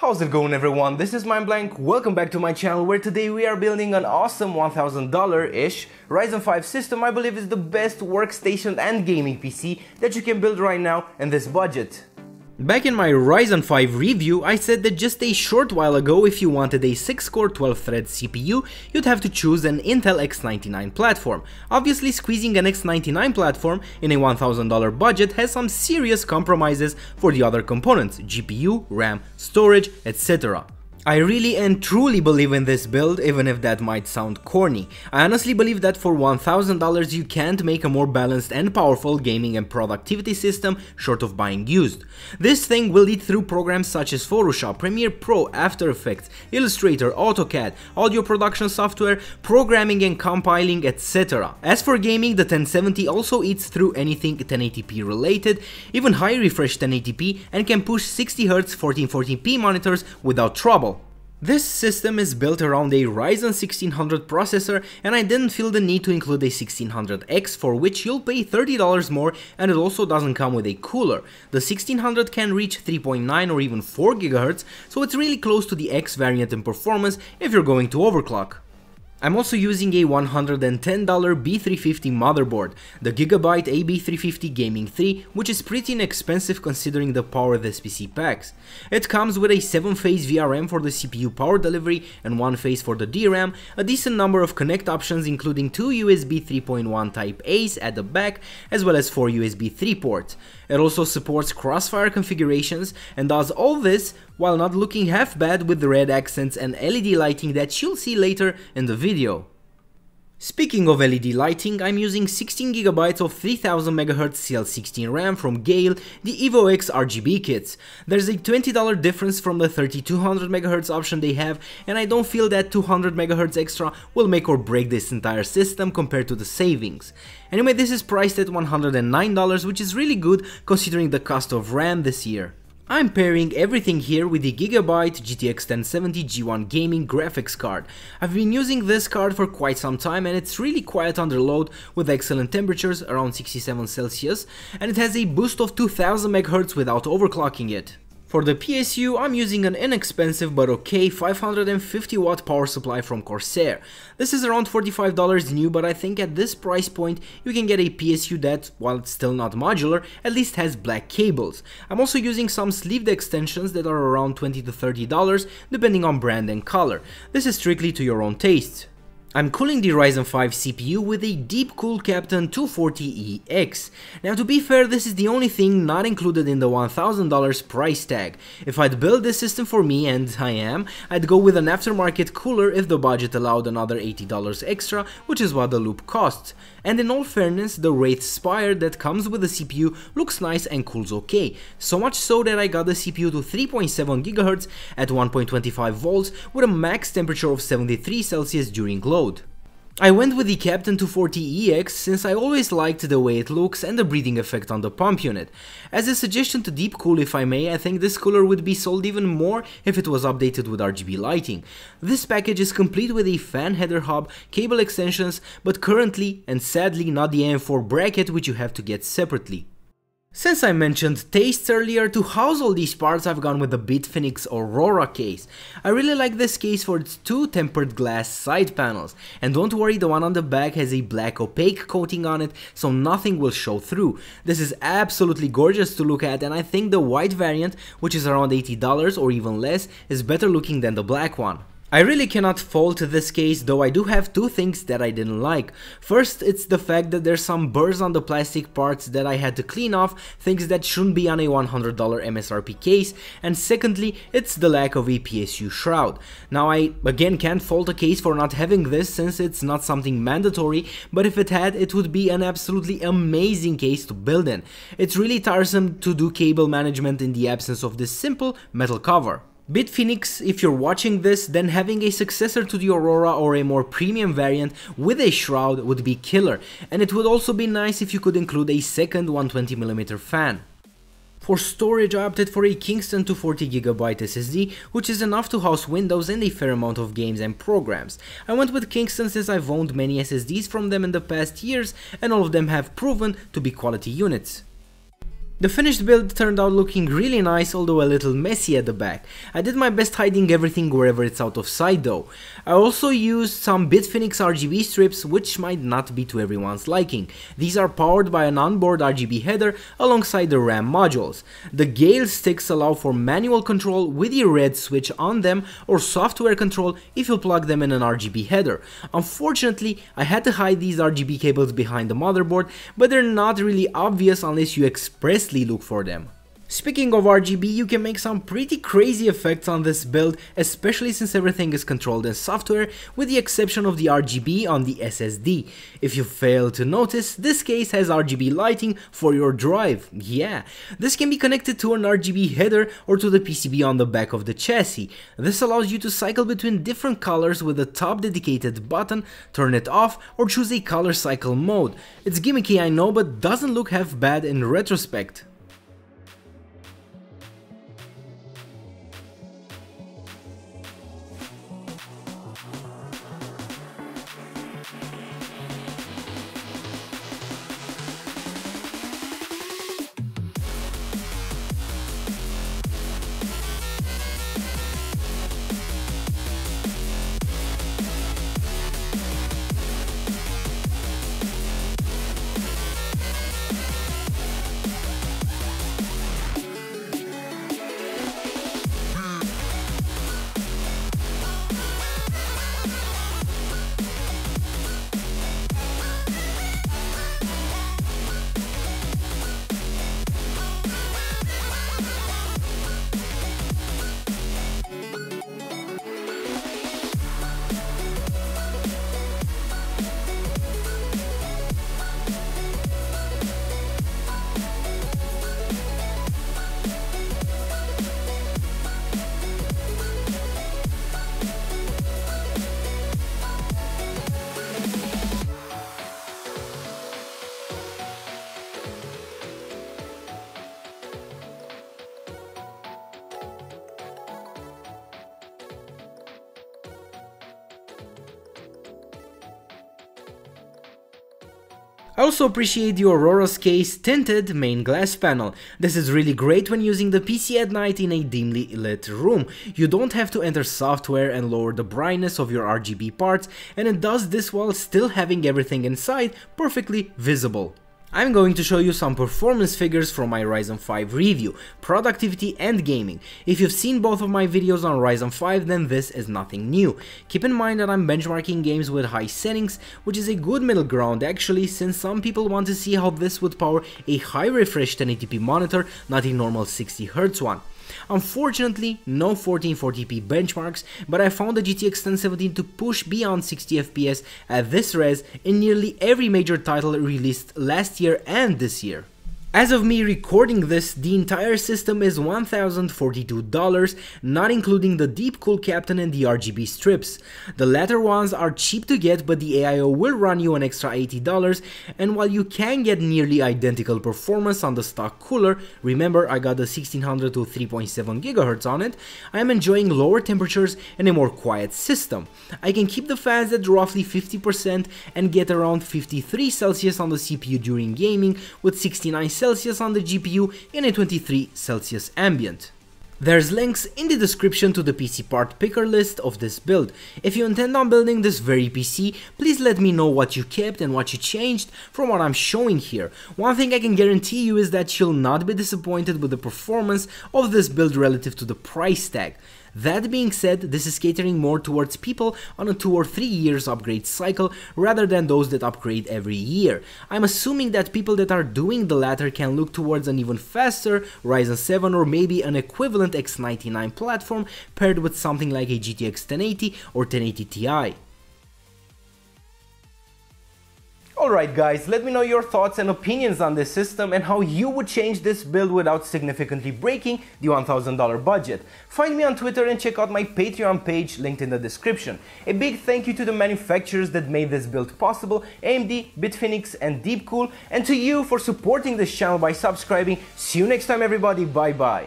How's it going, everyone? This is MindBlank. Welcome back to my channel, where today we are building an awesome $1,000-ish Ryzen 5 system. I believe is the best workstation and gaming PC that you can build right now in this budget. Back in my Ryzen 5 review, I said that just a short while ago, if you wanted a 6-core 12-thread CPU, you'd have to choose an Intel X99 platform. Obviously, squeezing an X99 platform in a $1,000 budget has some serious compromises for the other components: GPU, RAM, storage, etc. I really and truly believe in this build, even if that might sound corny. I honestly believe that for $1,000 you can't make a more balanced and powerful gaming and productivity system short of buying used. This thing will lead through programs such as Photoshop, Premiere Pro, After Effects, Illustrator, AutoCAD, audio production software, programming and compiling, etc. As for gaming, the 1070 also eats through anything 1080p related, even high refresh 1080p, and can push 60Hz 1440p monitors without trouble. This system is built around a Ryzen 1600 processor, and I didn't feel the need to include a 1600X, for which you'll pay $30 more, and it also doesn't come with a cooler. The 1600 can reach 3.9 or even 4 GHz, so it's really close to the X variant in performance if you're going to overclock. I'm also using a $110 B350 motherboard, the Gigabyte AB350 Gaming 3, which is pretty inexpensive considering the power this PC packs. It comes with a 7-phase VRM for the CPU power delivery and 1 phase for the DRAM, a decent number of connect options including 2 USB 3.1 Type A's at the back, as well as 4 USB 3 ports. It also supports crossfire configurations and does all this while not looking half bad with the red accents and LED lighting that you'll see later in the video. Speaking of LED lighting, I'm using 16GB of 3000MHz CL16 RAM from Gale, the Evo X RGB kits. There's a $20 difference from the 3200MHz option they have, and I don't feel that 200MHz extra will make or break this entire system compared to the savings. Anyway, this is priced at $109, which is really good considering the cost of RAM this year. I'm pairing everything here with the Gigabyte GTX 1070 G1 gaming graphics card. I've been using this card for quite some time, and it's really quiet under load with excellent temperatures around 67 Celsius, and it has a boost of 2000 MHz without overclocking it. For the PSU, I'm using an inexpensive but okay 550 watt power supply from Corsair. This is around $45 new, but I think at this price point you can get a PSU that, while it's still not modular, at least has black cables. I'm also using some sleeved extensions that are around $20 to $30 depending on brand and color. This is strictly to your own taste. I'm cooling the Ryzen 5 CPU with a Deepcool Captain 240EX. Now, to be fair, this is the only thing not included in the $1,000 price tag. If I'd build this system for me, and I am, I'd go with an aftermarket cooler if the budget allowed another $80 extra, which is what the loop costs. And in all fairness, the Wraith Spire that comes with the CPU looks nice and cools okay, so much so that I got the CPU to 3.7 GHz at 1.25 volts with a max temperature of 73 Celsius during load. I went with the Captain 240EX since I always liked the way it looks and the breathing effect on the pump unit. As a suggestion to deep cool, if I may, I think this cooler would be sold even more if it was updated with RGB lighting. This package is complete with a fan header hub, cable extensions, but currently and sadly not the AM4 bracket, which you have to get separately. Since I mentioned tastes earlier, to house all these parts I've gone with the Bitfinex Aurora case. I really like this case for its 2 tempered glass side panels, and don't worry, the one on the back has a black opaque coating on it, so nothing will show through. This is absolutely gorgeous to look at, and I think the white variant, which is around $80 or even less, is better looking than the black one. I really cannot fault this case, though I do have 2 things that I didn't like. First, it's the fact that there's some burrs on the plastic parts that I had to clean off, things that shouldn't be on a $100 MSRP case, and secondly, it's the lack of a PSU shroud. Now, I again can't fault a case for not having this since it's not something mandatory, but if it had, it would be an absolutely amazing case to build in. It's really tiresome to do cable management in the absence of this simple metal cover. Bitfinex, if you're watching this, then having a successor to the Aurora or a more premium variant with a shroud would be killer, and it would also be nice if you could include a second 120mm fan. For storage, I opted for a Kingston 240GB SSD, which is enough to house Windows and a fair amount of games and programs. I went with Kingston since I've owned many SSDs from them in the past years, and all of them have proven to be quality units. The finished build turned out looking really nice, although a little messy at the back. I did my best hiding everything wherever it's out of sight though. I also used some Bitfinex RGB strips, which might not be to everyone's liking. These are powered by an onboard RGB header alongside the RAM modules. The Gale sticks allow for manual control with the red switch on them, or software control if you plug them in an RGB header. Unfortunately, I had to hide these RGB cables behind the motherboard, but they're not really obvious unless you expressly look for them. Speaking of RGB, you can make some pretty crazy effects on this build, especially since everything is controlled in software with the exception of the RGB on the SSD. If you fail to notice, this case has RGB lighting for your drive. Yeah, this can be connected to an RGB header or to the PCB on the back of the chassis. This allows you to cycle between different colors with a top dedicated button, turn it off, or choose a color cycle mode. It's gimmicky, I know, but doesn't look half bad in retrospect. I also appreciate the Aurora's case tinted main glass panel. This is really great when using the PC at night in a dimly lit room. You don't have to enter software and lower the brightness of your RGB parts, and it does this while still having everything inside perfectly visible. I'm going to show you some performance figures from my Ryzen 5 review, productivity and gaming. If you've seen both of my videos on Ryzen 5, then this is nothing new. Keep in mind that I'm benchmarking games with high settings, which is a good middle ground actually, since some people want to see how this would power a high refresh 1080p monitor, not a normal 60Hz one. Unfortunately, no 1440p benchmarks, but I found the GTX 1070 to push beyond 60 FPS at this res in nearly every major title released last year and this year. As of me recording this, the entire system is $1,042, not including the Deep Cool Captain and the RGB strips. The latter ones are cheap to get, but the AIO will run you an extra $80, and while you can get nearly identical performance on the stock cooler, remember I got the 1600 to 3.7 GHz on it, I am enjoying lower temperatures and a more quiet system. I can keep the fans at roughly 50% and get around 53 Celsius on the CPU during gaming, with 69 Celsius on the GPU in a 23 Celsius ambient. There's links in the description to the PC part picker list of this build. If you intend on building this very PC, please let me know what you kept and what you changed from what I'm showing here. One thing I can guarantee you is that you'll not be disappointed with the performance of this build relative to the price tag. That being said, this is catering more towards people on a 2 or 3 years upgrade cycle rather than those that upgrade every year. I'm assuming that people that are doing the latter can look towards an even faster Ryzen 7 or maybe an equivalent X99 platform paired with something like a GTX 1080 or 1080 Ti. Alright guys, let me know your thoughts and opinions on this system and how you would change this build without significantly breaking the $1,000 budget. Find me on Twitter and check out my Patreon page linked in the description. A big thank you to the manufacturers that made this build possible, AMD, Bitfinex and Deepcool, and to you for supporting this channel by subscribing. See you next time everybody, bye bye.